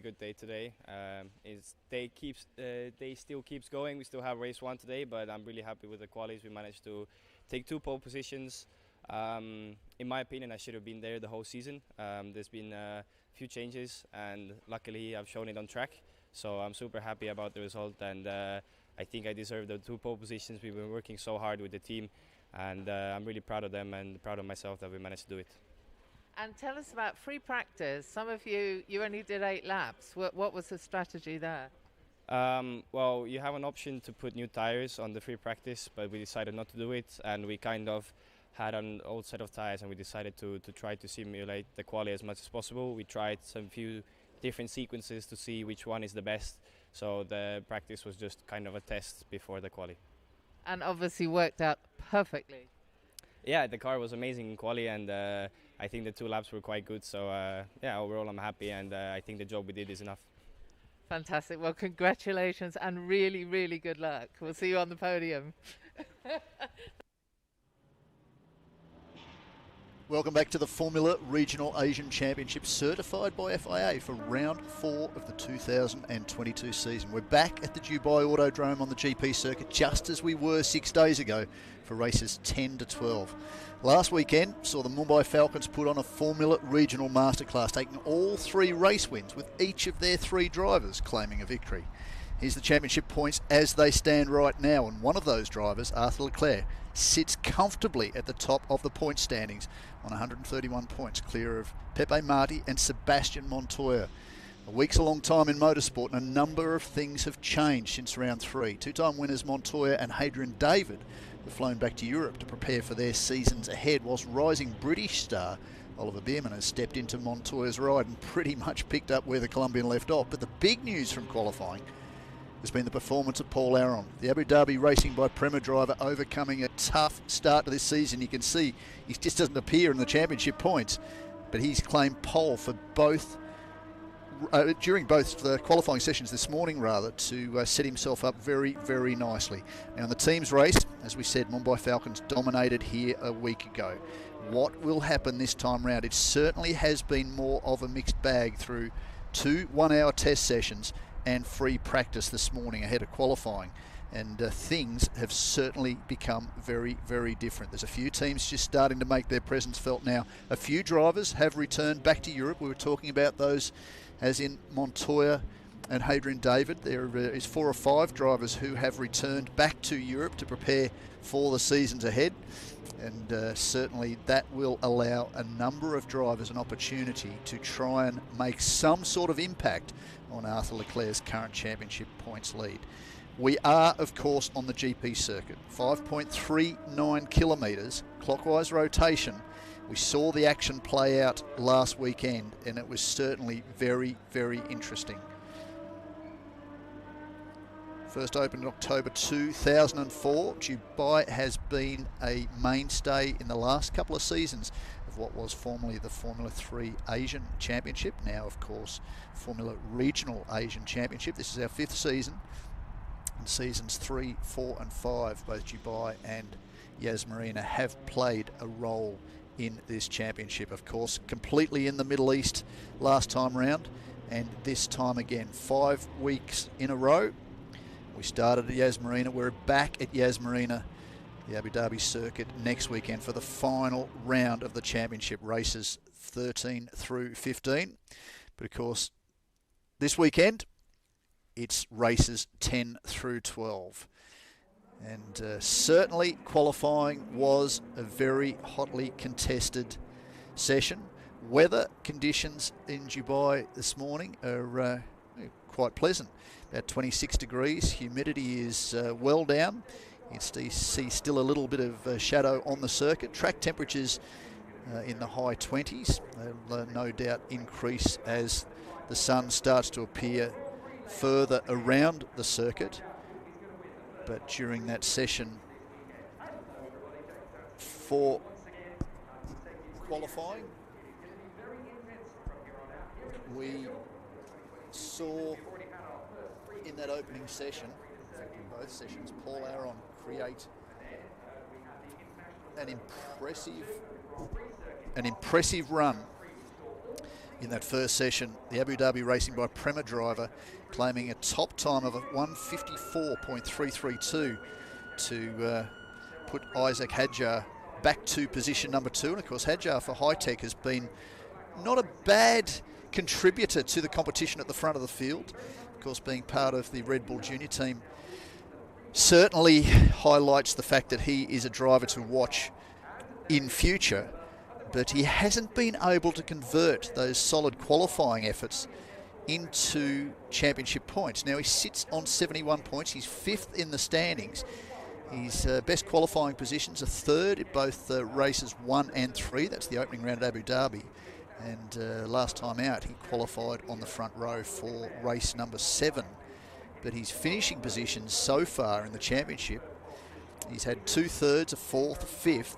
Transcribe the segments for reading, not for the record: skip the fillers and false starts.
good day today. Day still keeps going. We still have race 1 today, but I'm really happy with the qualies. We managed to take 2 pole positions. In my opinion, I should have been there the whole season. There's been a few changes, and luckily I've shown it on track. So I'm super happy about the result, and I think I deserve the 2 pole positions. We've been working so hard with the team, and I'm really proud of them and proud of myself that we managed to do it. And tell us about free practice. Some of you only did 8 laps. What was the strategy there? Well, you have an option to put new tires on the free practice, but we decided not to do it, and we kind of had an old set of tires, and we decided to try to simulate the quali as much as possible. We tried some few different sequences to see which one is the best, so the practice was just kind of a test before the quali. And obviously worked out perfectly. Yeah, the car was amazing in quali, and I think the 2 laps were quite good, so yeah, overall I'm happy, and I think the job we did is enough. Fantastic. Well, congratulations and really, really good luck. We'll see you on the podium. Welcome back to the Formula Regional Asian Championship, certified by FIA for round 4 of the 2022 season. We're back at the Dubai Autodrome on the GP circuit, just as we were 6 days ago for races 10 to 12. Last weekend saw the Mumbai Falcons put on a Formula Regional Masterclass, taking all 3 race wins, with each of their 3 drivers claiming a victory. Here's the championship points as they stand right now, and one of those drivers, Arthur Leclerc, sits comfortably at the top of the point standings on 131 points, clear of Pepe Marti and Sebastian Montoya. A week's a long time in motorsport, and a number of things have changed since round 3. 2-time winners Montoya and Hadrian David have flown back to Europe to prepare for their seasons ahead, whilst rising British star Oliver Bearman has stepped into Montoya's ride and pretty much picked up where the Colombian left off. But the big news from qualifying has been the performance of Paul Aron, the Abu Dhabi Racing by Prema driver, overcoming a tough start to this season. You can see he just doesn't appear in the championship points, but he's claimed pole for both during both the qualifying sessions this morning, to set himself up very, very nicely. Now, in the team's race, as we said, Mumbai Falcons dominated here a week ago. What will happen this time round? It certainly has been more of a mixed bag through 2 one-hour test sessions and free practice this morning ahead of qualifying, and things have certainly become very, very different. There's a few teams just starting to make their presence felt now. A few drivers have returned back to Europe. We were talking about those as in Montoya and Hadrian David. There is 4 or 5 drivers who have returned back to Europe to prepare for the seasons ahead, and certainly that will allow a number of drivers an opportunity to try and make some sort of impact on Arthur Leclerc's current championship points lead. We are, of course, on the GP circuit, 5.39 kilometres, clockwise rotation. We saw the action play out last weekend, and it was certainly very, very interesting. First opened in October 2004. Dubai has been a mainstay in the last couple of seasons of what was formerly the Formula 3 Asian Championship, now of course Formula Regional Asian Championship. This is our 5th season, and seasons 3, 4 and 5, both Dubai and Yas Marina, have played a role in this championship. Of course, completely in the Middle East last time round, and this time again, 5 weeks in a row. We started at Yas Marina. We're back at Yas Marina, the Abu Dhabi circuit, next weekend for the final round of the championship, races 13 through 15. But of course, this weekend, it's races 10 through 12. And certainly qualifying was a very hotly contested session. Weather conditions in Dubai this morning are quite pleasant. About 26 degrees. Humidity is well down. You can see still a little bit of shadow on the circuit. Track temperatures in the high 20s. They'll no doubt increase as the sun starts to appear further around the circuit. But during that session for qualifying, we saw in that opening session, in fact in both sessions, Paul Aron create an impressive run in that first session. The Abu Dhabi Racing by Prema driver claiming a top time of a 1:54.332 to put Isaac Hadjar back to position number 2. And of course, Hadjar for High Tech has been not a bad contributor to the competition at the front of the field. Of course, being part of the Red Bull Junior team certainly highlights the fact that he is a driver to watch in future, but he hasn't been able to convert those solid qualifying efforts into championship points. Now he sits on 71 points. He's 5th in the standings. His best qualifying positions are 3rd at both races 1 and 3. That's the opening round at Abu Dhabi. And last time out, he qualified on the front row for race number 7. But his finishing positions so far in the championship, he's had 2 thirds, a 4th, a 5th,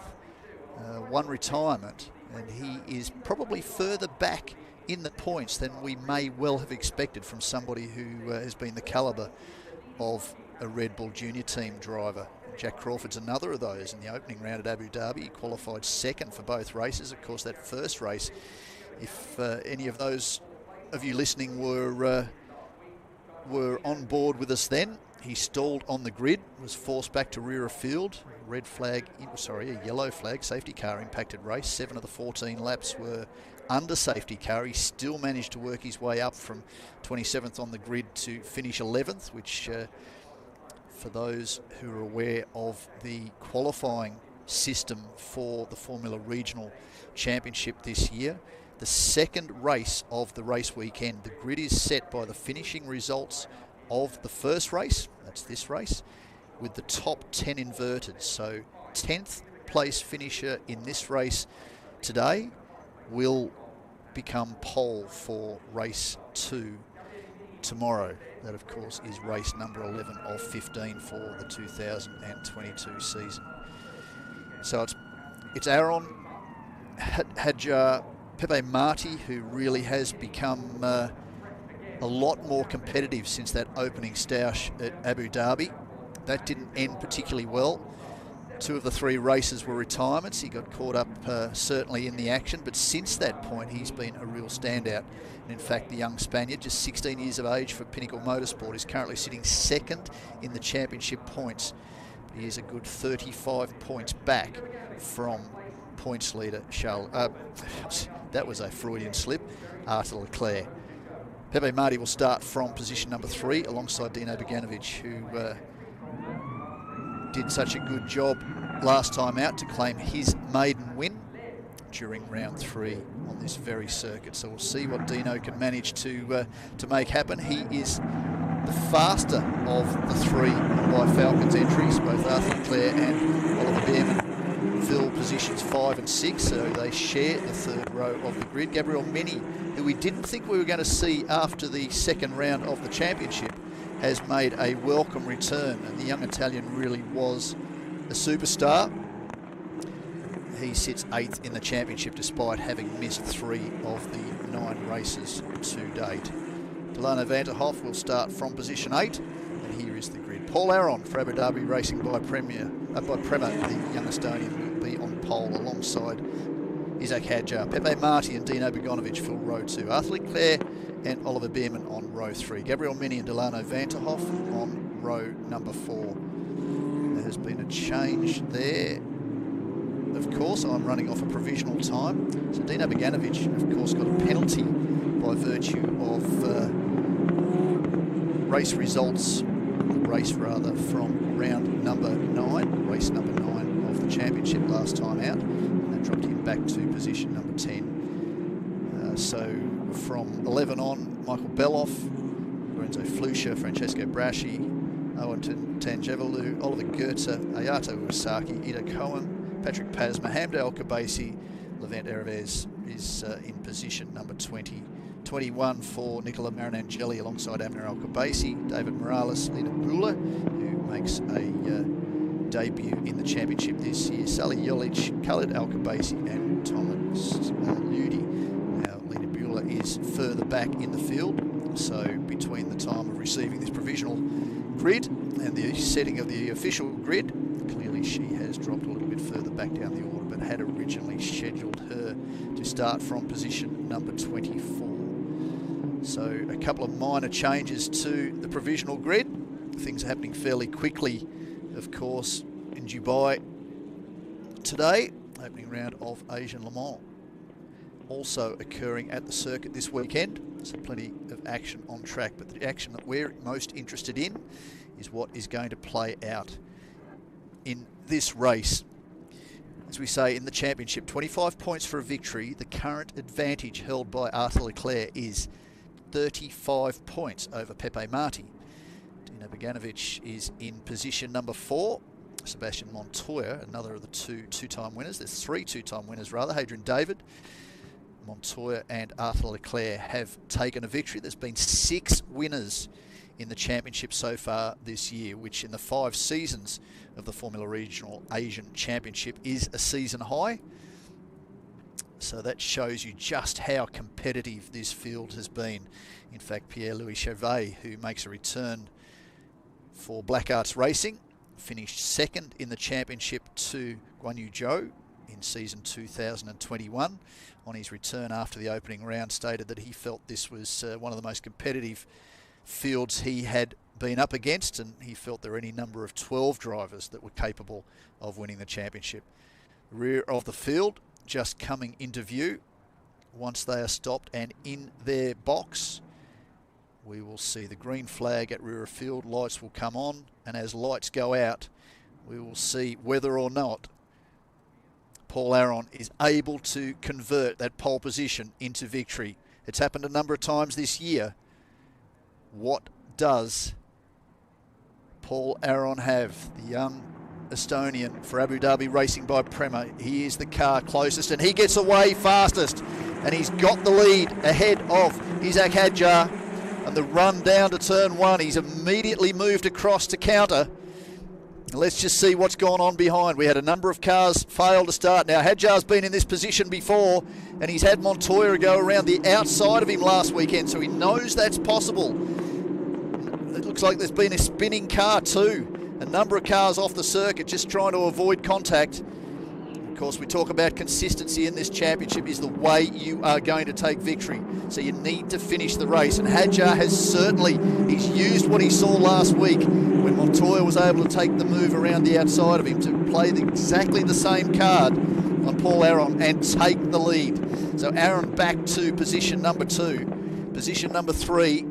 1 retirement, and he is probably further back in the points than we may well have expected from somebody who has been the calibre of a Red Bull Junior team driver. Jack Crawford's another of those. In the opening round at Abu Dhabi, he qualified 2nd for both races. Of course, that first race, if any of those of you listening were on board with us then, he stalled on the grid, was forced back to rear of field. A yellow flag, safety car impacted race. 7 of the 14 laps were under safety car. He still managed to work his way up from 27th on the grid to finish 11th, which for those who are aware of the qualifying system for the Formula Regional Championship this year, the second race of the race weekend, the grid is set by the finishing results of the first race, that's this race, with the top 10 inverted. So 10th place finisher in this race today will become pole for race 2 tomorrow. That, of course, is race number 11 of 15 for the 2022 season. So it's Aaron Hadjar, Pepe Marti, who really has become a lot more competitive since that opening stoush at Abu Dhabi. That didn't end particularly well. 2 of the 3 races were retirements. He got caught up certainly in the action, but since that point he's been a real standout. And in fact, the young Spaniard, just 16 years of age for Pinnacle Motorsport, is currently sitting 2nd in the championship points. He is a good 35 points back from points leader Charles. That was a Freudian slip. Arthur Leclerc. Pepe Marti will start from position number 3 alongside Dino Beganovic, who did such a good job last time out to claim his maiden win during round 3 on this very circuit. So we'll see what Dino can manage to make happen. He is the faster of the 3 by Falcons entries. Both Arthur Leclerc and Oliver Behrman fill positions 5 and 6, so they share the 3rd row of the grid. Gabriel Mini, who we didn't think we were going to see after the 2nd round of the championship, has made a welcome return, and the young Italian really was a superstar. He sits 8th in the championship despite having missed 3 of the 9 races to date. Delano Vanterhoff will start from position 8, and here is the grid. Paul Aron for Abu Dhabi Racing by Prema, the young Estonian, will be on pole alongside Isaac Hadjar. Pepe Marti and Dino Beganovic fill row 2. Arthur Leclerc and Oliver Behrman on row 3. Gabriel Mini and Delano Vanterhoff on row number 4. There has been a change there. Of course, I'm running off a provisional time. So Dino Beganovic, of course, got a penalty by virtue of race results, from round number 9, race number 9 of the championship last time out. And that dropped him back to position number 10. So from 11 on, Michael Beloff, Lorenzo Flusha, Francesco Braschi, Owen Tangevelu, Oliver Goetze, Ayato Uesaki, Ida Cohen, Patrick Pasma, Hamda El-Kabaisi. Levent Erevez is in position number 20. 21 for Nicola Marinangeli alongside Amner El-Kabaisi, David Morales, Lina Bula, who makes a debut in the championship this year, Sally Jolic, Khalid El-Kabaisi and Thomas Ludi. Now, Lina Bula is further back in the field, so between the time of receiving this provisional grid and the setting of the official grid, clearly she has dropped a little bit bit further back down the order, but had originally scheduled her to start from position number 24. So a couple of minor changes to the provisional grid. Things are happening fairly quickly, of course, in Dubai today, opening round of Asian Le Mans. Also occurring at the circuit this weekend. So plenty of action on track, but the action that we're most interested in is what is going to play out in this race. As we say in the championship, 25 points for a victory. The current advantage held by Arthur Leclerc is 35 points over Pepe Marti. Dino Beganovic is in position number 4. Sebastian Montoya, another of the two-time winners. There's 3 two-time winners rather. Hadrian David, Montoya and Arthur Leclerc have taken a victory. There's been 6 winners in the championship so far this year, which in the 5 seasons of the Formula Regional Asian Championship is a season high. So that shows you just how competitive this field has been. In fact, Pierre-Louis Chauvet, who makes a return for Black Arts Racing, finished second in the championship to Guanyu Zhou in season 2021. On his return after the opening round, stated that he felt this was one of the most competitive fields he had been up against, and he felt there were any number of 12 drivers that were capable of winning the championship. Rear of the field just coming into view. Once they are stopped and in their box, we will see the green flag at rear of field. Lights will come on, and as lights go out, we will see whether or not Paul Aron is able to convert that pole position into victory. It's happened a number of times this year. What does Paul Aron have? The young Estonian for Abu Dhabi Racing by Prema. He is the car closest, and he gets away fastest, and he's got the lead ahead of Isaac Hadjar. And the run down to turn 1, he's immediately moved across to counter. Let's just see what's gone on behind. We had a number of cars fail to start. Now, Hadjar's been in this position before, and he's had Montoya go around the outside of him last weekend, so he knows that's possible. It looks like there's been a spinning car too. A number of cars off the circuit just trying to avoid contact. Of course, we talk about consistency in this championship is the way you are going to take victory. So you need to finish the race. And Hadjar has certainly, he's used what he saw last week when Montoya was able to take the move around the outside of him to play exactly the same card on Paul Aron and take the lead. So Aron back to position number 2. Position number 3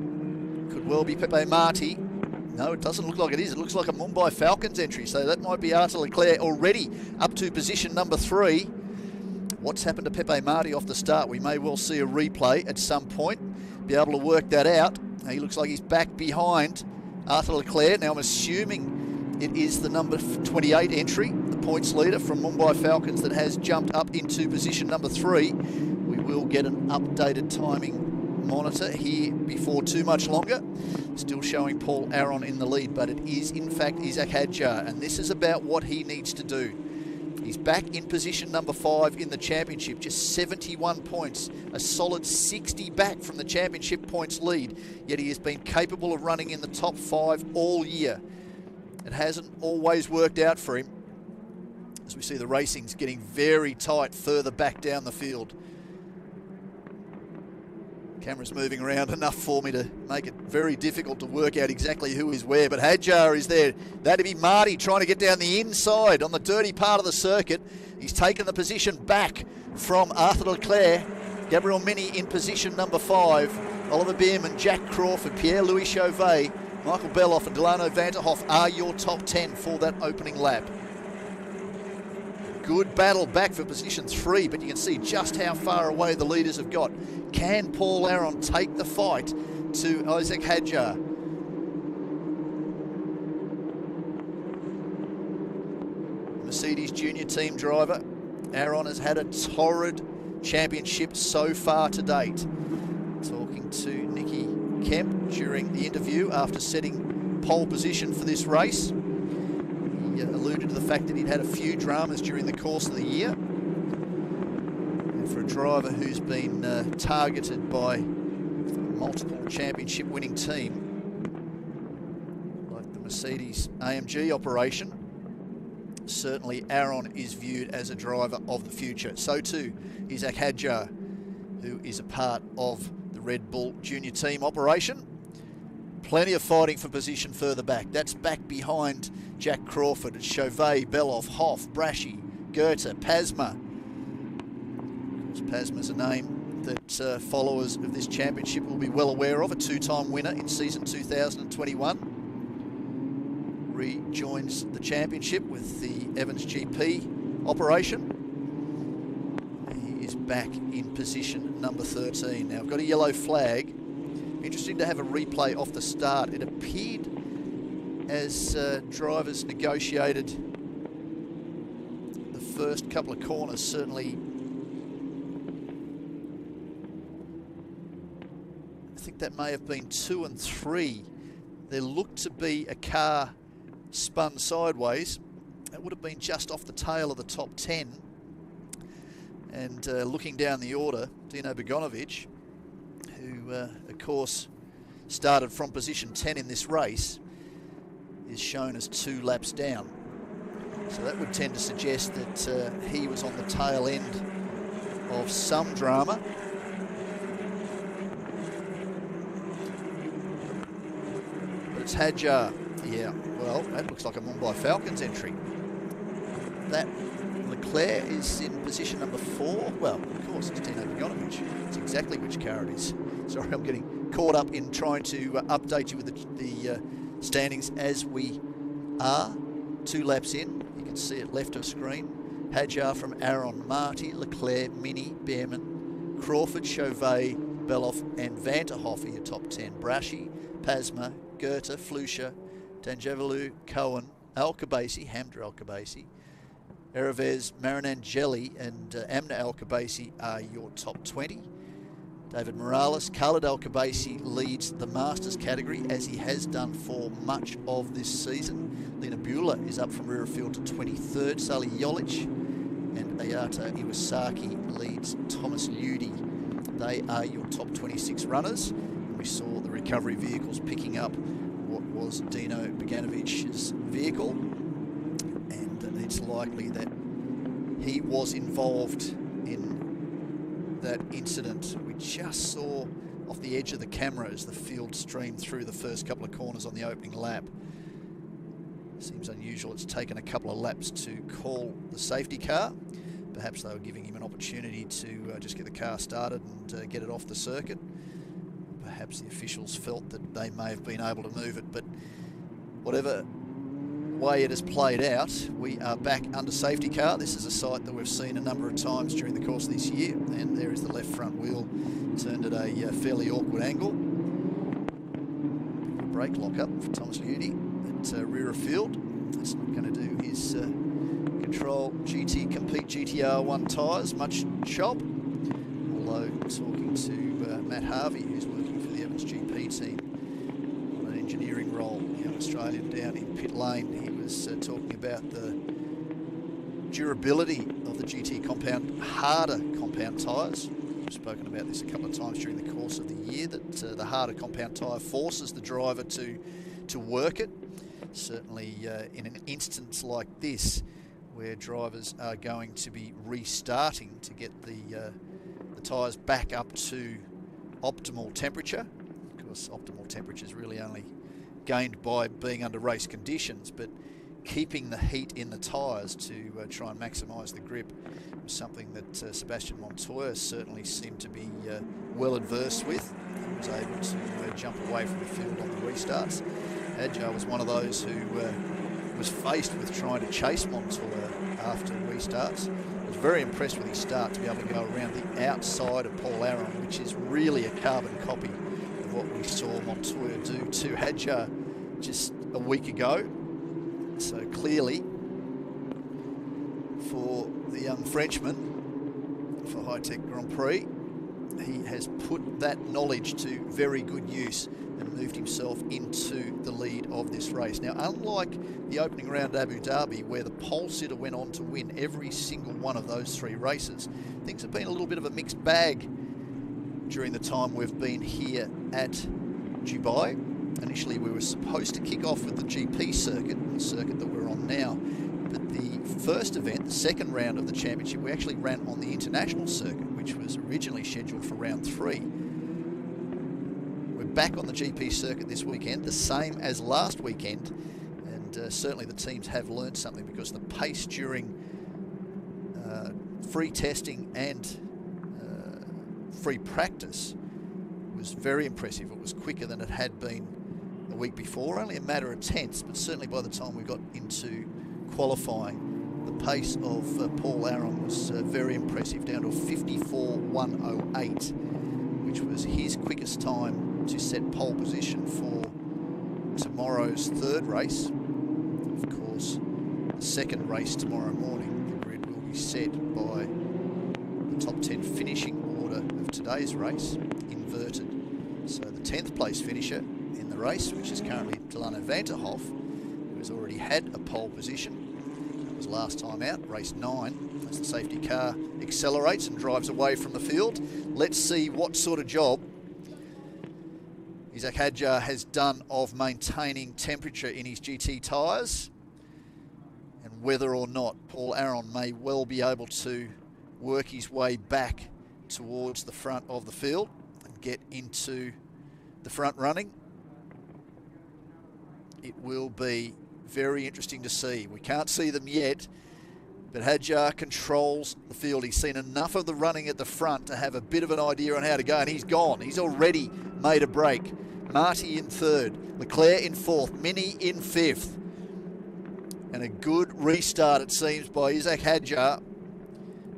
could well be Pepe Marti. No, it doesn't look like it is. It looks like a Mumbai Falcons entry. So that might be Arthur Leclerc already up to position number 3. What's happened to Pepe Marti off the start? We may well see a replay at some point. Be able to work that out. He looks like he's back behind Arthur Leclerc. Now I'm assuming it is the number 28 entry, the points leader from Mumbai Falcons, that has jumped up into position number 3. We will get an updated timing monitor here before too much longer. Still showing Paul Aron in the lead, but it is in fact Isaac Hadjar, and this is about what he needs to do. He's back in position number 5 in the championship, just 71 points, a solid 60 back from the championship points lead, yet he has been capable of running in the top 5 all year. It hasn't always worked out for him, as we see the racing's getting very tight further back down the field. Camera's moving around enough for me to make it very difficult to work out exactly who is where, but Hadjar is there. That'd be Marti trying to get down the inside on the dirty part of the circuit. He's taken the position back from Arthur Leclerc. Gabriel Mini in position number 5. Oliver Bierman, Jack Crawford, Pierre-Louis Chauvet, Michael Beloff and Delano Vanterhoff are your top 10 for that opening lap. Good battle back for position 3, but you can see just how far away the leaders have got. Can Paul Aron take the fight to Isaac Hadjar? Mercedes junior team driver. Aron has had a torrid championship so far to date. Talking to Nicky Kemp during the interview after setting pole position for this race. He alluded to the fact that he'd had a few dramas during the course of the year. And for a driver who's been targeted by multiple championship winning team, like the Mercedes AMG operation, certainly Aaron is viewed as a driver of the future. So too is Hadjar, who is a part of the Red Bull junior team operation. Plenty of fighting for position further back. That's back behind Jack Crawford. It's Chauvet, Beloff, Hoff, Braschi, Goethe, Pasma. Of course, Pasma's a name that followers of this championship will be well aware of. A two-time winner in season 2021. Rejoins the championship with the Evans GP operation. He is back in position number 13. Now, I've got a yellow flag. Interesting to have a replay off the start. It appeared as drivers negotiated the first couple of corners, certainly I think that may have been 2 and 3. There looked to be a car spun sideways. That would have been just off the tail of the top 10. And looking down the order, Dino Begonovic, who of course started from position 10 in this race, is shown as 2 laps down. So that would tend to suggest that he was on the tail end of some drama. But it's Hadjar. Yeah, well, that looks like a Mumbai Falcons entry. That Leclerc is in position number 4. Well, of course, it's Dino Begonovic. It's exactly which car it is. Sorry, I'm getting caught up in trying to update you with the standings as we are. 2 laps in. You can see it left of screen. Hadjar from Aaron, Marty, Leclerc, Mini, Behrman, Crawford, Chauvet, Beloff and Vanterhoff are your top 10. Braschi, Pasma, Goethe, Flusha, Danjavalu, Cohen, Al-Khabaisi, Hamza Al-Khabaisi, Erevez, Marinangeli and Amna Al-Khabaisi are your top 20. David Morales, Khalid Al-Khabaisi leads the Masters category as he has done for much of this season. Lina Bula is up from rear of field to 23rd. Sali Jolic and Ayata Iwasaki leads Thomas Ludi. They are your top 26 runners. We saw the recovery vehicles picking up what was Dino Beganovic's vehicle, and it's likely that he was involved in that incident. We just saw off the edge of the camera as the field streamed through the first couple of corners on the opening lap. Seems unusual. It's taken a couple of laps to call the safety car. Perhaps they were giving him an opportunity to just get the car started and get it off the circuit. Perhaps the officials felt that they may have been able to move it, but whatever way it has played out, we are back under safety car. This is a sight that we've seen a number of times during the course of this year, and there is the left front wheel turned at a fairly awkward angle. Brake lock up for Thomas Ludi at rear of field. That's not going to do his Control GT Compete GTR1 tyres much chop, although talking to Matt Harvey, who's working for the Evans GP team on an engineering role, young Australian down in pit lane, he was talking about the durability of the GT compound, harder compound tyres. We've spoken about this a couple of times during the course of the year, that the harder compound tyre forces the driver to work it. Certainly in an instance like this, where drivers are going to be restarting to get the tyres back up to optimal temperature. Of course, optimal temperature is really only gained by being under race conditions, but keeping the heat in the tyres to try and maximise the grip was something that Sebastian Montoya certainly seemed to be well adverse with. He was able to jump away from the field on the restarts. Hadjar was one of those who was faced with trying to chase Montoya after restarts. I was very impressed with his start to be able to go around the outside of Paul Aron, which is really a carbon copy of what we saw Montoya do to Hadjar just a week ago. So clearly, for the young Frenchman, for High Tech Grand Prix, he has put that knowledge to very good use and moved himself into the lead of this race. Now, unlike the opening round at Abu Dhabi, where the pole sitter went on to win every single one of those 3 races, things have been a little bit of a mixed bag during the time we've been here at Dubai. Initially, we were supposed to kick off with the GP circuit, the circuit that we're on now, But the first event, the second round of the championship, we actually ran on the international circuit, which was originally scheduled for round 3. We're back on the GP circuit this weekend, the same as last weekend, and certainly the teams have learned something, because the pace during free testing and free practice was very impressive. It was quicker than it had been a week before, only a matter of tenths, but certainly by the time we got into qualifying, the pace of Paul Aron was very impressive, down to a 54.108, which was his quickest time to set pole position for tomorrow's third race. Of course, the second race tomorrow morning, the grid will be set by the top 10 finishing order of today's race, inverted. So the 10th place finisher in the race, which is currently Delano Vanterhoff, who has already had a pole position. That was last time out, race 9, as the safety car accelerates and drives away from the field. Let's see what sort of job Isaac Hadjar has done of maintaining temperature in his GT tyres, and whether or not Paul Aron may well be able to work his way back towards the front of the field and get into the front running. It will be very interesting to see. We can't see them yet, but Hadjar controls the field. He's seen enough of the running at the front to have a bit of an idea on how to go, and he's gone. He's already made a break. Marty in third, Leclerc in fourth, Mini in fifth. And a good restart, it seems, by Isaac Hadjar.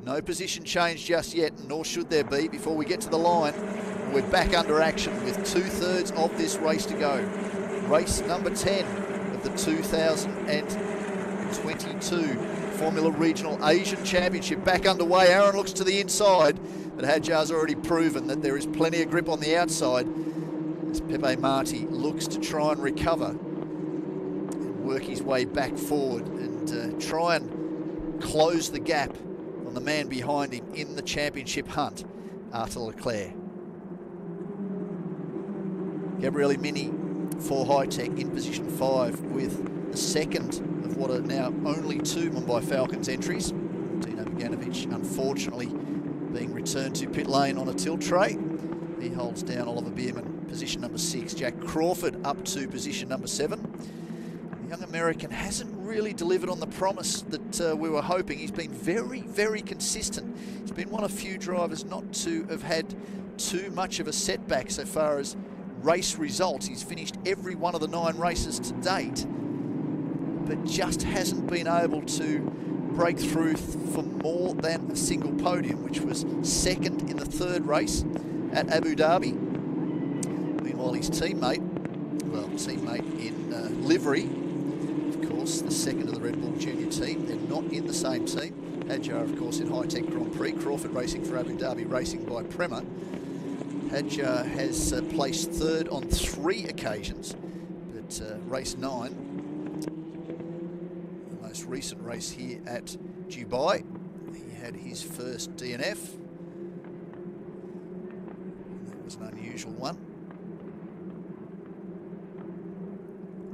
No position change just yet, nor should there be before we get to the line. We're back under action with 2/3 of this race to go. Race number 10 of the 2022 Formula Regional Asian Championship back underway. Aron looks to the inside, but Hadjar's already proven that there is plenty of grip on the outside, as Pepe Marti looks to try and recover and work his way back forward and try and close the gap on the man behind him in the championship hunt, Arthur Leclerc. Gabriele Mini for High-Tech in position 5, with the second of what are now only 2 Mumbai Falcons entries. Dino Bogdanovic unfortunately being returned to pit lane on a tilt tray. He holds down Oliver Bierman, position number 6. Jack Crawford up to position number 7. The young American hasn't really delivered on the promise that we were hoping. He's been very, very consistent. He's been one of few drivers not to have had too much of a setback so far as race results. He's finished every one of the 9 races to date, but just hasn't been able to break through for more than a single podium, which was second in the 3rd race at Abu Dhabi. Meanwhile, his teammate in livery, of course, the second of the Red Bull Junior team. They're not in the same team. Hadjar, of course, in High-Tech Grand Prix. Crawford racing for Abu Dhabi, racing by Prema. Hadjar has placed 3rd on 3 occasions, but race 9, the most recent race here at Dubai, he had his first DNF. That was an unusual one,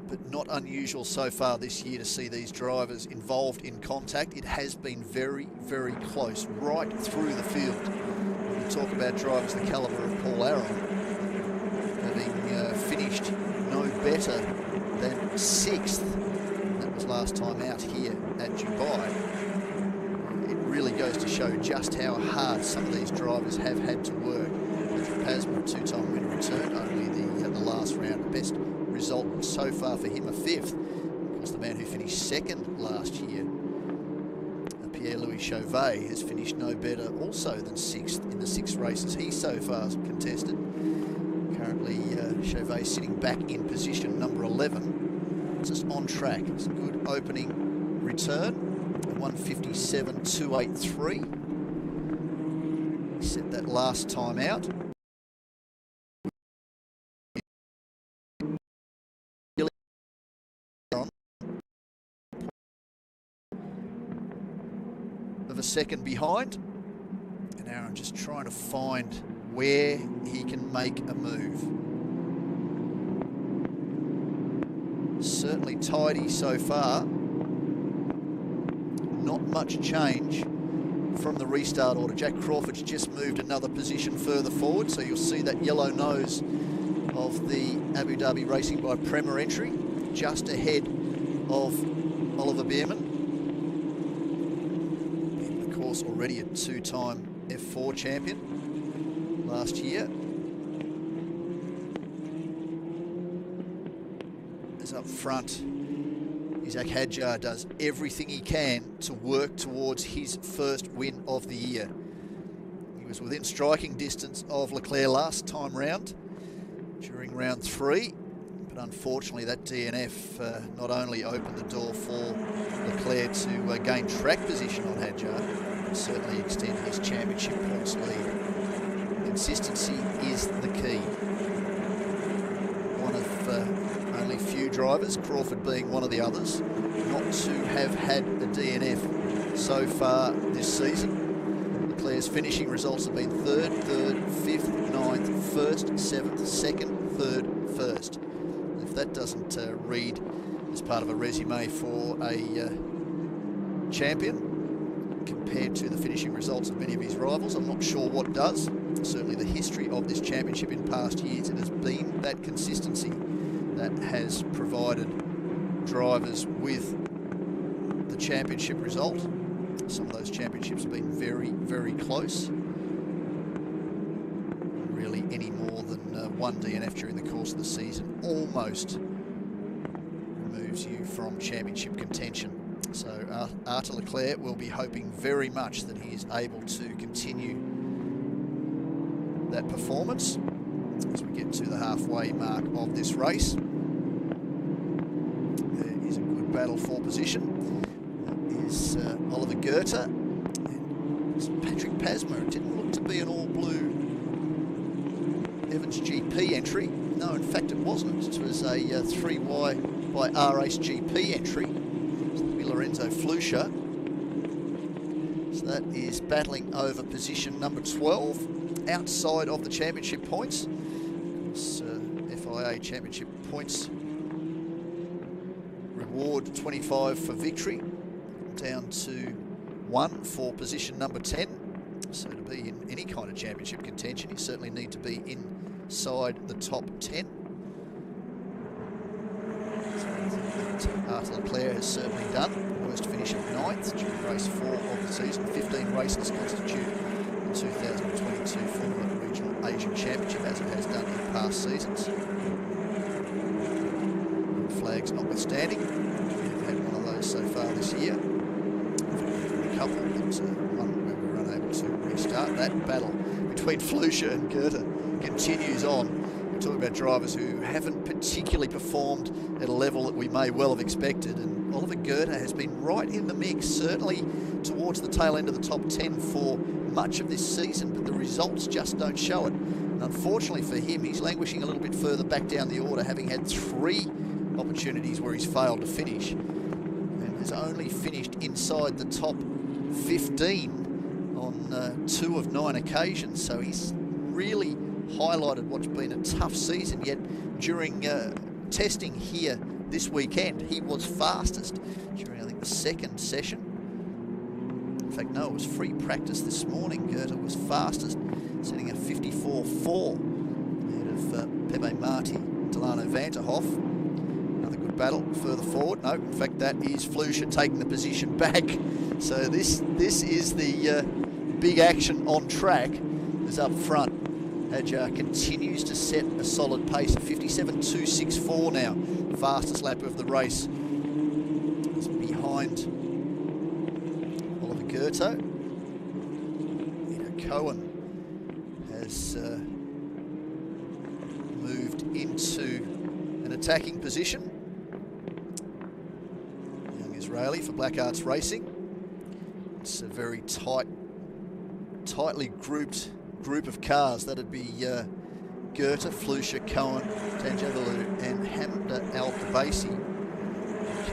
but not unusual so far this year to see these drivers involved in contact. It has been very, very close right through the field. Talk about drivers the calibre of Paul Aron, having finished no better than 6th. That was last time out here at Dubai. It really goes to show just how hard some of these drivers have had to work. Patrick Pasman, 2-time winner, returned only the last round. The best result so far for him, a 5th. Of course, the man who finished 2nd last year, Pierre-Louis Chauvet, has finished no better also than 6th in the 6 races he so far has contested. Currently, Chauvet sitting back in position number 11. It's just on track. It's a good opening return. 157.283. He set that last time out. Of a second behind, and Aron just trying to find where he can make a move. Certainly tidy so far. much change from the restart order. Jack Crawford's just moved another position further forward, so you'll see that yellow nose of the Abu Dhabi Racing by Prema entry, just ahead of Oliver Bierman. Bierman, of course, already a two-time F4 champion last year. As up front, Isaac Hadjar does everything he can to work towards his first win of the year. He was within striking distance of Leclerc last time round during round 3, but unfortunately that DNF not only opened the door for Leclerc to gain track position on Hadjar, but certainly extend his championship points lead. Consistency is the key. One of only few drivers, Crawford being one of the others, not to have had a DNF so far this season. Leclerc's finishing results have been 3rd, 5th, 9th, 1st, 7th, 2nd, 3rd, 1st. If that doesn't read as part of a resume for a champion compared to the finishing results of many of his rivals, I'm not sure what does. Certainly the history of this championship in past years, it has been that consistency that has provided drivers with the championship result. Some of those championships have been very, very close. Really any more than one DNF during the course of the season almost removes you from championship contention. So Arthur Leclerc will be hoping very much that he is able to continue that performance as we get to the halfway mark of this race. There is a good battle for position. That is Oliver Goethe and Patrick Pasma. It didn't look to be an all-blue Evans GP entry. No, in fact it wasn't. It was a 3Y by R-Ace GP entry. So that'll be Lorenzo Flusha. So that is battling over position number 12. Outside of the championship points. FIA championship points reward 25 for victory, down to 1 for position number 10. So to be in any kind of championship contention, you certainly need to be inside the top 10. So Arthur Leclerc has certainly done. Worst finish of 9th during race 4 of the season. 15 races constitute 2022 Formula Regional Asian Championship, as it has done in past seasons. Flags notwithstanding, we've had one of those so far this year. We've had a couple, but one where we were unable to restart. That battle between Flusha and Goethe continues on. We're talking about drivers who haven't particularly performed at a level that we may well have expected, and Oliver Goethe has been right in the mix, certainly towards the tail end of the top 10 for much of this season, but the results just don't show it. And unfortunately for him, he's languishing a little bit further back down the order, having had 3 opportunities where he's failed to finish, and has only finished inside the top 15 on 2 of 9 occasions. So he's really highlighted what's been a tough season, yet during testing here this weekend, he was fastest during, I think, the 2nd session. In fact, no, it was free practice this morning. Goethe was fastest, setting a 54.4 ahead of Pepe Marti, Delano Vanterhoff. Another good battle further forward. No, in fact, that is Flusha taking the position back. So this is the big action on track. Is up front. Hadjar continues to set a solid pace of 57.264 now. Fastest lap of the race. He's behind Oliver Goethe. Cohen has moved into an attacking position. Young Israeli for Black Arts Racing. It's a very tightly grouped group of cars. That'd be Goethe, Flusha, Cohen, Tanjavalu and Hamda Al-Kabaisi.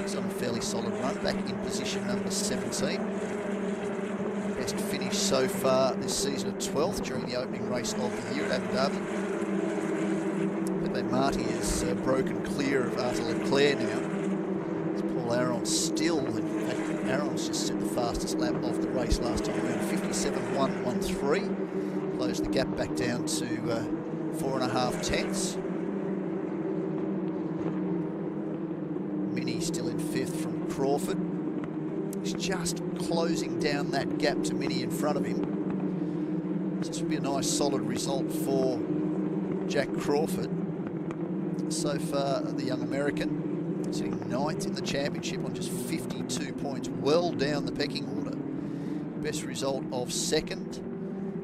She's on a fairly solid run, back in position number 17. Best finish so far this season of 12th during the opening race of the year at Abu Dhabi. Pepe Marti is broken clear of Arthur Leclerc now. It's Paul Aron still, in fact, Aaron's just set the fastest lap of the race last time around, 57.113. Closed the gap back down to 4.5 tenths. Mini still in 5th from Crawford. He's just closing down that gap to Mini in front of him. This would be a nice solid result for Jack Crawford. So far, the young American sitting 9th in the championship on just 52 points, well down the pecking order. Best result of 2nd.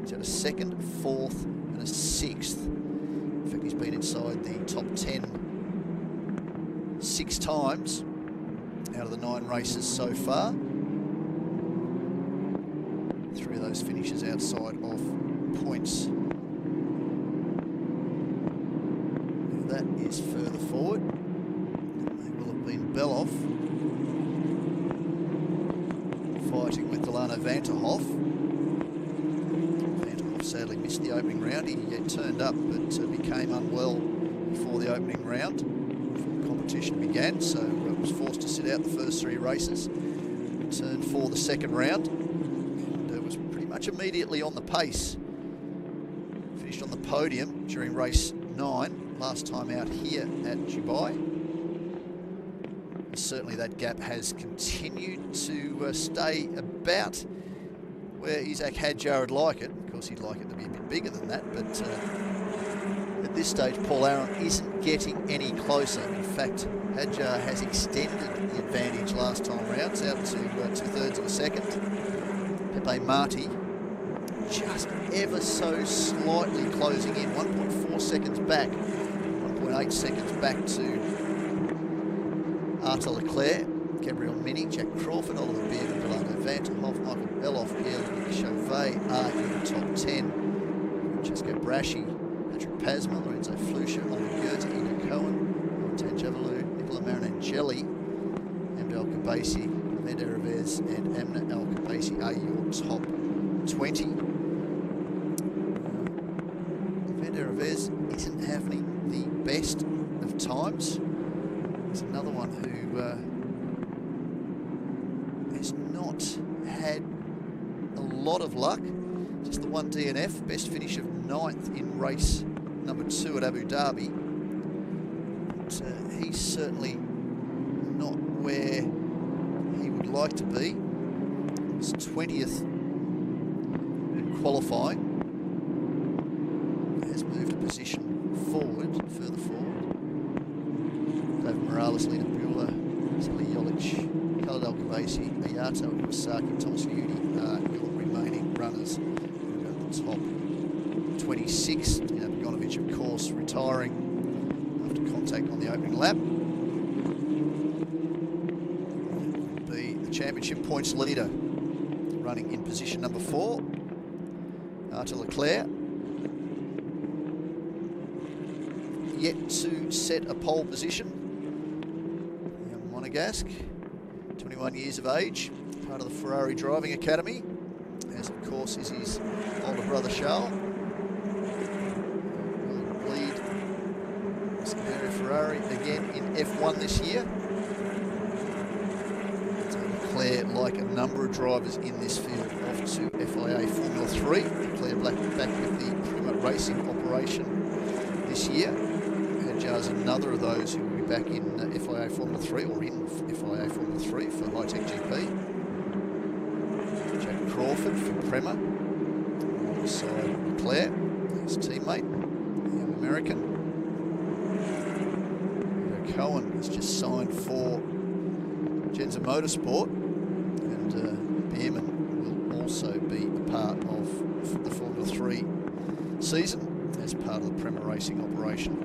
He's had a 2nd, 4th and a 6th. In fact, he's been inside the top 10 6 times out of the 9 races so far. 3 of those finishes outside of points. Now that is further forward. They will have been Beloff fighting with Delano Vanterhoff. Vanterhoff sadly missed the opening round. He turned up but became unwell before the opening round. Before the competition began, so was forced to sit out the first 3 races. Returned for the second round. Was pretty much immediately on the pace. Finished on the podium during race 9, last time out here at Dubai. Certainly that gap has continued to stay about where Isaac Hadjar would like it. Of course, he'd like it to be a bit bigger than that, but at this stage, Paul Aaron isn't getting any closer. In fact, Hadjar has extended the advantage last time round. It's out to 2/3 of a second. Pepe Marti just ever so slightly closing in, 1.4 seconds back, 1.8 seconds back to Arthur Leclerc, Gabriel Mini, Jack Crawford, Oliver Beard, Delano Vanterhoff, Michael Beloff, Pierre-Luc Chauvet are in the top 10. Francesco Braschi, Patrick Pasma, Lorenzo Flusha, Oliver Goethe, Ina Cohen, Montan Javalou, Nicola Marinangeli, and El Kabasi, Amanda Revez and Amna El Kabasi are your top 20. Amanda Revez isn't having the best of times. He's another one who has not had a lot of luck. Just the one DNF, best finish of 9th in race number 2 at Abu Dhabi. But he's certainly not where he would like to be. He was 20th in qualifying. Has moved a position forward, further forward. David Morales, Lena Bueller, Sally Jolich, Khaled Al-Khawaisi, Ayato, Iwasaki, Thomas Udi are your remaining runners who are at the top 26. Bogdanovic, of course, retiring after contact on the opening lap. The championship points leader, running in position number 4, Arthur Leclerc. Yet to set a pole position. Young Monegasque, 21 years of age, part of the Ferrari Driving Academy, as of course is his older brother Charles. Will lead Scenario Ferrari again in F1 this year. Leclerc, like a number of drivers in this field, off to FIA Formula 3. Leclerc back with the Prima Racing operation this year. Hadjar's another of those who will be back in FIA Formula 3, or in FIA Formula 3 for High-Tech GP. Jack Crawford for Prema, alongside Leclerc, his teammate, the young American. Cohen has just signed for Genza Motorsport, and Bierman will also be a part of the Formula 3 season as part of the Prema Racing operation.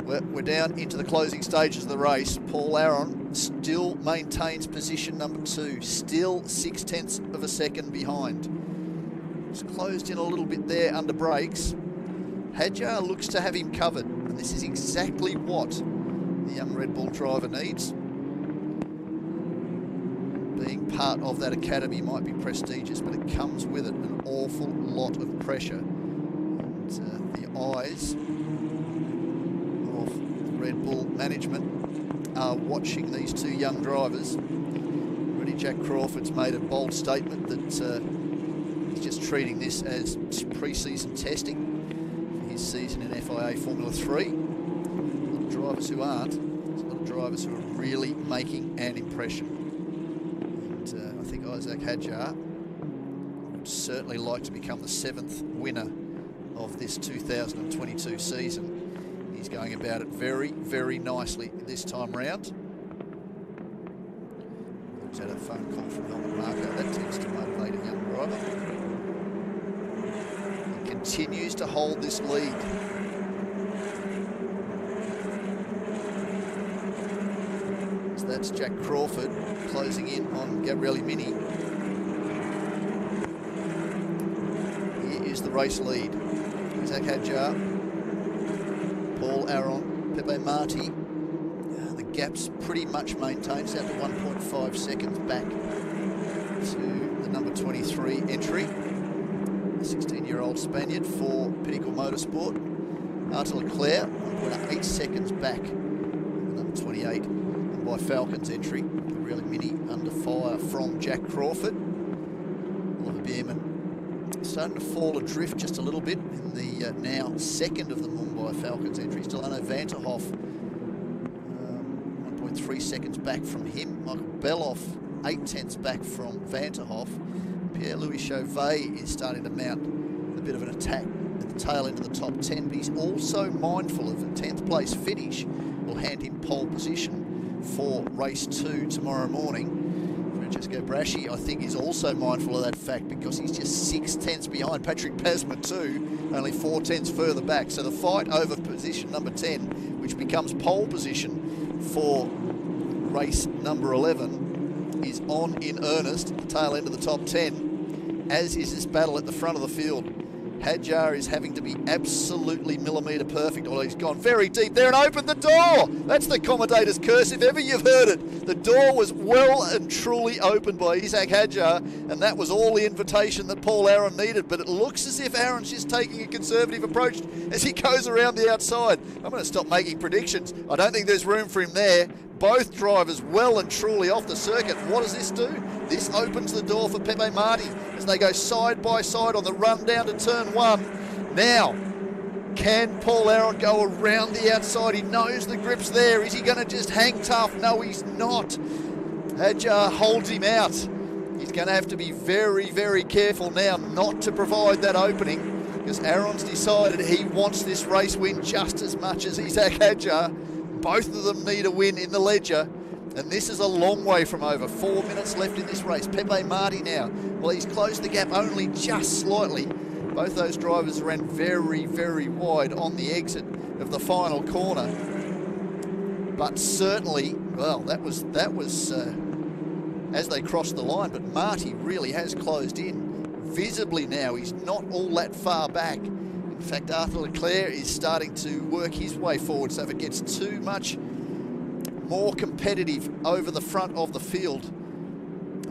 We're down into the closing stages of the race. Paul Aaron still maintains position number 2, still 0.6 of a second behind. It's closed in a little bit there under brakes. Hadjar looks to have him covered, and this is exactly what the young Red Bull driver needs. Being part of that academy might be prestigious, but it comes with it an awful lot of pressure. And the eyes of the Red Bull management are watching these 2 young drivers Jack Crawford's made a bold statement that he's just treating this as pre-season testing for his season in FIA Formula 3. A lot of drivers who aren't. There's a lot of drivers who are really making an impression. And I think Isaac Hadjar would certainly like to become the 7th winner of this 2022 season. He's going about it very, very nicely this time round. Looks at a phone call from Helmut Marko. That tends to motivate a young driver. He continues to hold this lead. So that's Jack Crawford closing in on Gabriele Mini. Here is the race lead. Isaac Hadjar, Paul Aron, Pepe Marti. The gap's pretty much maintained. It's down to 1.5 seconds back to the number 23 entry. The 16-year-old Spaniard for Pinnacle Motorsport. Arthur Leclerc, 1.8 seconds back to the number 28. And by Falcon's entry, really Mini under fire from Jack Crawford. Oliver Bierman starting to fall adrift just a little bit in the now second of the Mumbai Falcons entries. Delano Vanterhoff, 1.3 seconds back from him. Michael Beloff, 0.8 back from Vanterhoff. Pierre-Louis Chauvet is starting to mount a bit of an attack at the tail end of the top 10, but he's also mindful of a 10th place finish will hand him pole position for race 2 tomorrow morning. Francesco Braschi, I think, is also mindful of that fact because he's just 0.6 behind Patrick Pasma too, only 0.4 further back. So the fight over position number 10, which becomes pole position for race number 11, is on in earnest at the tail end of the top 10, as is this battle at the front of the field. Hadjar is having to be absolutely millimetre perfect, although he's gone very deep there and opened the door. That's the commentator's curse, if ever you've heard it. The door was well and truly opened by Isaac Hadjar, and that was all the invitation that Paul Aron needed. But it looks as if Aron's just taking a conservative approach as he goes around the outside. I'm going to stop making predictions. I don't think there's room for him there. Both drivers well and truly off the circuit. What does this do? This opens the door for Pepe Marti as they go side by side on the run down to turn 1. Now, can Paul Aron go around the outside? He knows the grip's there. Is he going to just hang tough? No, he's not. Hadjar holds him out. He's going to have to be very, very careful now not to provide that opening, because Aron's decided he wants this race win just as much as Isaac Hadjar. Both of them need a win in the ledger, and this is a long way from over. 4 minutes left in this race. Pepe Marti now, well, he's closed the gap only just slightly. Both those drivers ran very, very wide on the exit of the final corner. But certainly, well, that was as they crossed the line, but Marti really has closed in. Visibly now, he's not all that far back. In fact, Arthur Leclerc is starting to work his way forward, so if it gets too much more competitive over the front of the field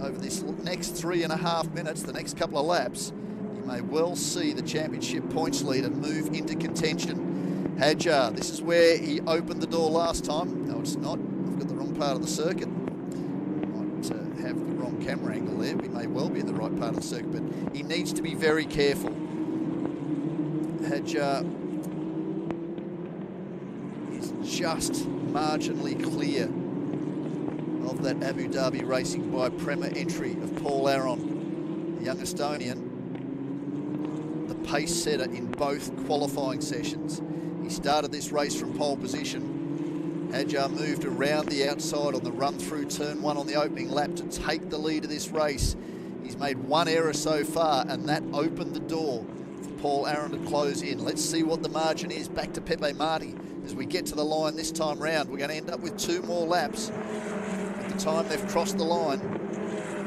over this next 3.5 minutes, the next couple of laps, you may well see the championship points leader move into contention. Hadjar, this is where he opened the door last time. No, it's not. I've got the wrong part of the circuit. Might have the wrong camera angle there. We may well be in the right part of the circuit, but he needs to be very careful. Hadjar is just marginally clear of that Abu Dhabi Racing by Prema entry of Paul Aron, the young Estonian, the pace setter in both qualifying sessions. He started this race from pole position. Hadjar moved around the outside on the run through turn 1 on the opening lap to take the lead of this race. He's made one error so far, and that opened the door for Paul Aron to close in. Let's see what the margin is. Back to Pepe Marti as we get to the line this time round. We're going to end up with 2 more laps. At the time they've crossed the line,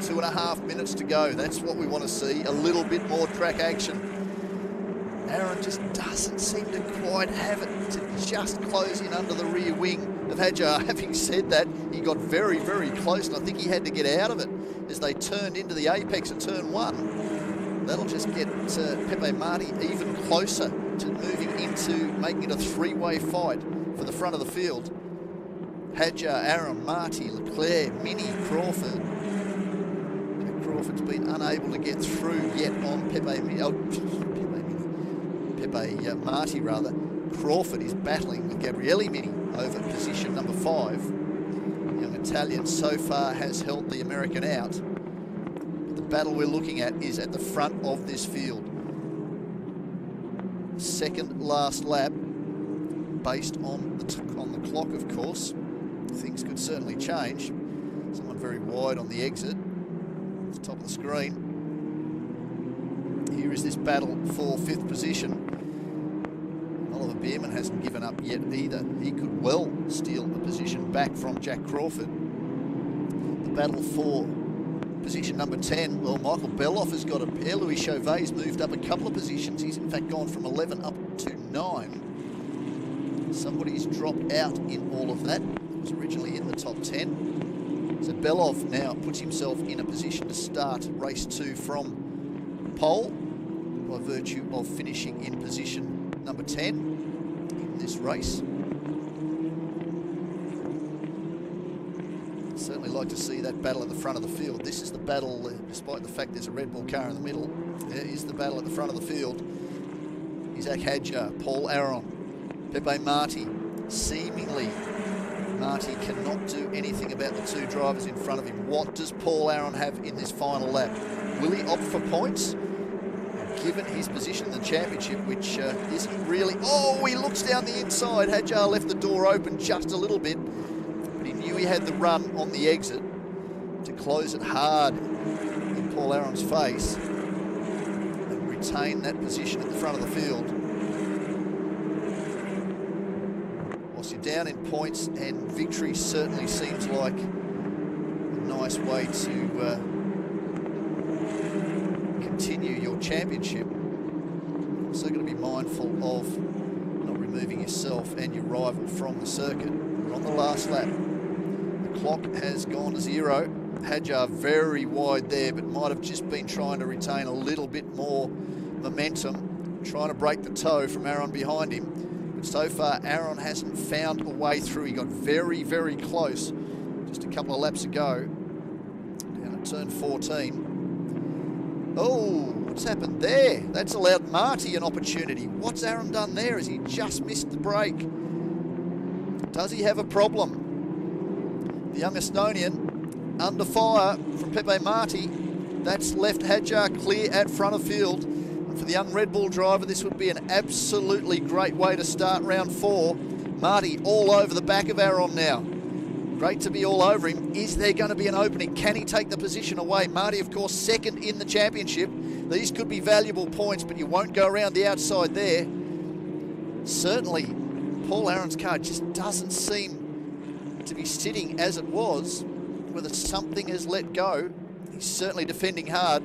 2.5 minutes to go. That's what we want to see, a little bit more track action. Aron just doesn't seem to quite have it to just close in under the rear wing of Hadjar. Having said that, he got very, very close, and I think he had to get out of it as they turned into the apex of turn 1. That'll just get Pepe Marti even closer to moving into making it a 3-way fight for the front of the field. Hadjar, Aron, Marti, Leclerc, Mini, Crawford. Crawford's been unable to get through yet on Pepe Marti rather. Crawford is battling with Gabriele Mini over position number 5. The young Italian so far has held the American out. But the battle we're looking at is at the front of this field. Second last lap, based on the clock, of course. Things could certainly change. Someone very wide on the exit. At the top of the screen. Here is this battle for 5th position. Oliver Bierman hasn't given up yet either. He could well steal a position back from Jack Crawford. The battle for position number 10. Well, Michael Beloff has got a pair. Louis Chauvet's moved up a couple of positions. He's in fact gone from 11 up to 9. Somebody's dropped out in all of that. He was originally in the top 10. So Belov now puts himself in a position to start race 2 from pole by virtue of finishing in position number 10 in this race. I'd certainly like to see that battle at the front of the field. This is the battle, despite the fact there's a Red Bull car in the middle. There is the battle at the front of the field. Isaac Hadjar, Paul Aron, Pepe Marti. Seemingly, Marti cannot do anything about the 2 drivers in front of him. What does Paul Aron have in this final lap? Will he opt for points? Given his position in the championship, which isn't really... Oh, he looks down the inside. Hadjar left the door open just a little bit, but he knew he had the run on the exit to close it hard in Paul Aron's face and retain that position at the front of the field. Whilst you're down in points, and victory certainly seems like a nice way to continue your championship, also got to be mindful of not removing yourself and your rival from the circuit. We're on the last lap. The clock has gone to 0. Hadjar very wide there, but might have just been trying to retain a little bit more momentum, trying to break the toe from Aron behind him. But so far, Aron hasn't found a way through. He got very, very close just a couple of laps ago. Down at turn 14. Oh, what's happened there? That's allowed Marti an opportunity. What's Aron done there? Has he just missed the break? Does he have a problem? The young Estonian under fire from Pepe Marti. That's left Hadjar clear at front of field. And for the young Red Bull driver, this would be an absolutely great way to start round 4. Marti all over the back of Aron now. Great to be all over him. Is there going to be an opening? Can he take the position away? Marti, of course, second in the championship. These could be valuable points, but you won't go around the outside there. Certainly, Paul Aron's car just doesn't seem to be sitting as it was, whether something has let go. He's certainly defending hard.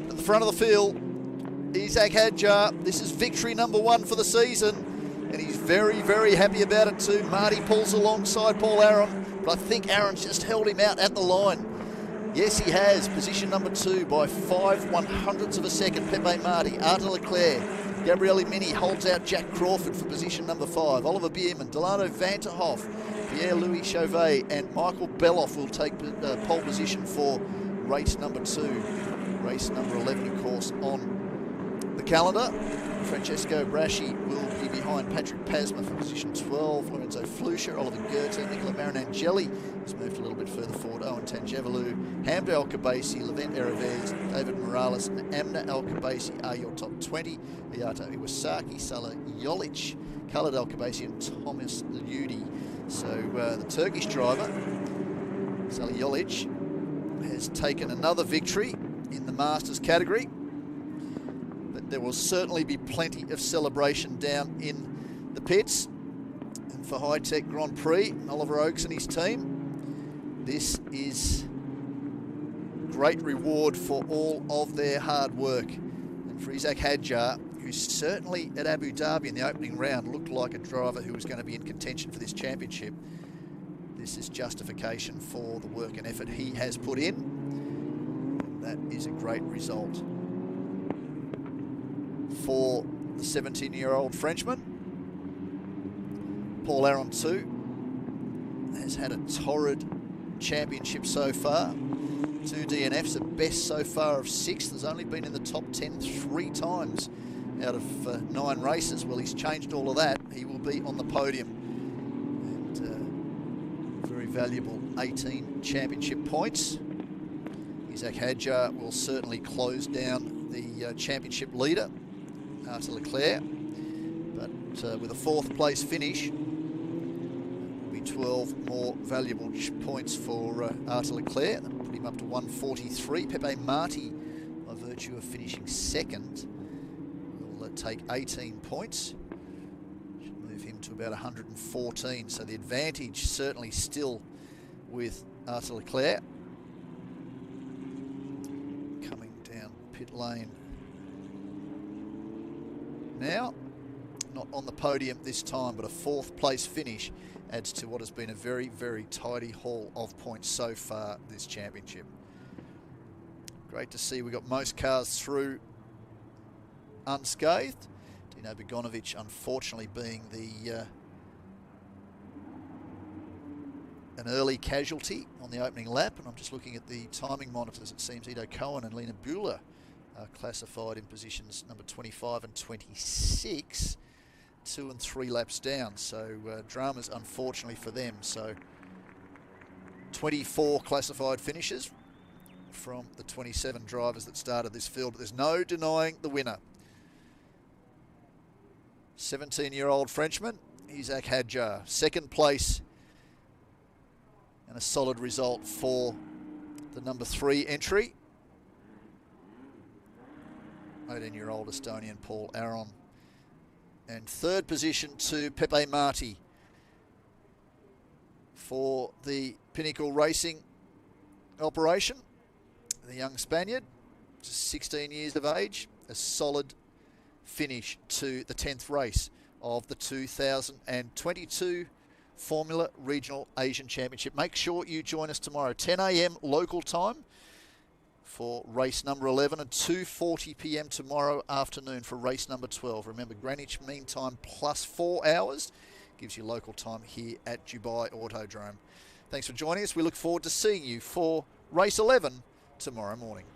At the front of the field, Isaac Hadjar. This is victory number 1 for the season, and he's very, very happy about it too. Marti pulls alongside Paul Aron. But I think Aron's just held him out at the line. Yes, he has. Position number 2 by 5/100ths of a second. Pepe Marti, Arthur Leclerc, Gabriele Mini holds out Jack Crawford for position number 5. Oliver Bierman, Delano Vanterhoff, Pierre-Louis Chauvet and Michael Beloff will take pole position for race number 2. Race number 11, of course, on the calendar. Francesco Braschi will be behind Patrick Pasma for position 12. Lorenzo Flusha, Oliver Goethe, Nicola Marinangeli has moved a little bit further forward. Owen Tangevelu, Hamza El-Kabasi, Levent Eravez, David Morales and Amna El-Kabasi are your top 20. Ayato Iwasaki, Salah Jolic, Khaled El-Kabasi and Thomas Liudi. So the Turkish driver, Salah Jolic, has taken another victory in the Masters category. There will certainly be plenty of celebration down in the pits. And for High Tech Grand Prix, Oliver Oakes and his team, this is great reward for all of their hard work. And for Isaac Hadjar, who certainly at Abu Dhabi in the opening round looked like a driver who was going to be in contention for this championship, this is justification for the work and effort he has put in. And that is a great result for the 17-year-old Frenchman. Paul Aron too has had a torrid championship so far. 2 DNFs, the best so far of 6. There's only been in the top 10 3 times out of 9 races. Well, he's changed all of that. He will be on the podium. And very valuable 18 championship points. Isaac Hadjar will certainly close down the championship leader after Leclerc. But with a 4th place finish, 12 more valuable points for Arthur Leclerc. That'll put him up to 143. Pepe Marti, by virtue of finishing 2nd, will take 18 points. Should move him to about 114. So the advantage certainly still with Arthur Leclerc. Coming down pit lane now. Not on the podium this time, but a 4th place finish adds to what has been a very, very tidy haul of points so far this championship. Great to see we got most cars through unscathed. Dino Begonovic unfortunately being the an early casualty on the opening lap, and I'm just looking at the timing monitors. It seems Ido Cohen and Lena Buehler are classified in positions number 25 and 26. 2 and 3 laps down, so dramas unfortunately for them. So 24 classified finishes from the 27 drivers that started this field, but there's no denying the winner. 17-year-old Frenchman, Isaac Hadjar, 2nd place, and a solid result for the number 3 entry. 18-year-old Estonian Paul Aron. And 3rd position to Pepe Marti for the Pinnacle Racing operation. The young Spaniard, just 16 years of age, a solid finish to the 10th race of the 2022 Formula Regional Asian Championship. Make sure you join us tomorrow, 10 a.m. local time, for race number 11, and 2:40 p.m. tomorrow afternoon for race number 12. Remember, Greenwich Mean Time plus 4 hours gives you local time here at Dubai Autodrome. Thanks for joining us. We look forward to seeing you for race 11 tomorrow morning.